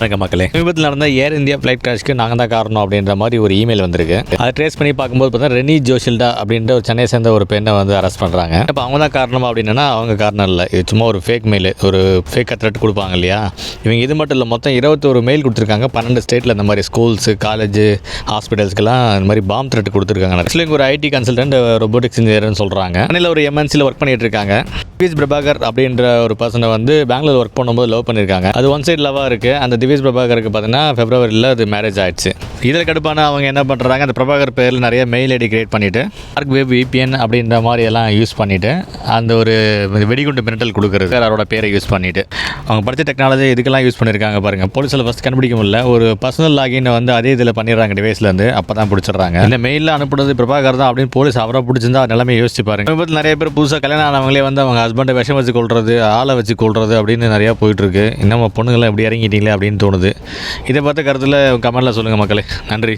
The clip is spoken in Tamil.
வணக்கம் மக்களே. சமீபத்தில் நடந்த ஏர் இந்தியா ஃப்ளைட் கிராஷ்க்கு நாங்கள் தான் காரணம் அப்படின்ற மாதிரி ஒரு இமெயில் வந்திருக்கு. அதை ட்ரேஸ் பண்ணி பார்க்கும்போது பார்த்தா ரெனி ஜோஷில்டா அப்படின்ற ஒரு சென்னை சேர்ந்த ஒரு பெண்ணை வந்து அரெஸ்ட் பண்ணுறாங்க. இப்போ அவங்க தான் காரணம் அப்படின்னா அவங்க காரணம் இல்லை, இது சும்மா ஒரு ஃபேக் மெயில், ஒரு ஃபேக் த்ரெட் கொடுப்பாங்க இல்லையா. இவங்க இது மட்டும் இல்லை, மொத்தம் 21 மெயில் கொடுத்துருக்காங்க 12 ஸ்டேட்டில். இந்த மாதிரி ஸ்கூல்ஸு, காலேஜ், ஹாஸ்பிட்டல்ஸ்க்கெல்லாம் இந்த மாதிரி பாம் த்ரெட் கொடுத்துருக்காங்க. ஆக்சுவலி ஒரு ஐடி கன்சல்டன்ட், ரொபோட்டிக்ஸ் இன்ஜினியர்னு சொல்கிறாங்க. சென்னையில் ஒரு எம்என்சியில் ஒர்க் பண்ணிட்டு இருக்காங்க. திவேஷ் பிரபாகர் அப்படின்ற ஒரு பர்சனை வந்து பெங்களூர் ஒர்க் பண்ணும்போது லவ் பண்ணியிருக்காங்க. அது ஒன் சைட் லவ்வாக இருக்குது. அந்த திவேஷ் பிரபாகருக்கு பார்த்தீங்கன்னா ஃபெப்ரவரியில் அது மேரேஜ் ஆயிடுச்சு. இதில் கடுப்பான அவங்க என்ன பண்ணுறாங்க, அந்த பிரபாகர் பேரில் நிறைய மெயில் ஐடி கிரியேட் பண்ணிவிட்டு டார்க் வெப் VPN அப்படின்ற மாதிரி எல்லாம் யூஸ் பண்ணிவிட்டு அந்த ஒரு வெடிகுண்டு மிரட்டல் கொடுக்குறது அவரோட பேரை யூஸ் பண்ணிவிட்டு அவங்க படித்த டெக்னாலஜி இதுக்கெல்லாம் யூஸ் பண்ணியிருக்காங்க பாருங்கள். போலீஸில் ஃபஸ்ட் கண்டுபிடிக்க முடியல, ஒரு பர்சனல் லாகின் வந்து அதே இதில் பண்ணிடுறாங்க டிவைஸ்லேருந்து. அப்போ தான் பிடிச்சிடுறாங்க. இந்த மெயிலில் அனுப்புறது பிரபாகர் தான் அப்படின்னு போலீஸ் அவரை பிடிச்சிருந்தா நிலைமையை யோசிச்சு பாருங்க. சமீபத்தில் நிறைய பேர் புதுசாக கல்யாணம் ஆனவங்களே வந்து அவங்க ஹஸ்பண்டை விஷம் வச்சு கொள்வது, ஆளை வச்சு கொள்வது அப்படின்னு நிறையா போயிட்டுருக்கு. இன்னும் பொண்ணுங்களை எப்படி இறங்கிட்டீங்களே அப்படின்னு தோணுது. இதை பார்த்த கருத்தில் கமெண்ட்டில் சொல்லுங்கள் மக்களே. நன்றி.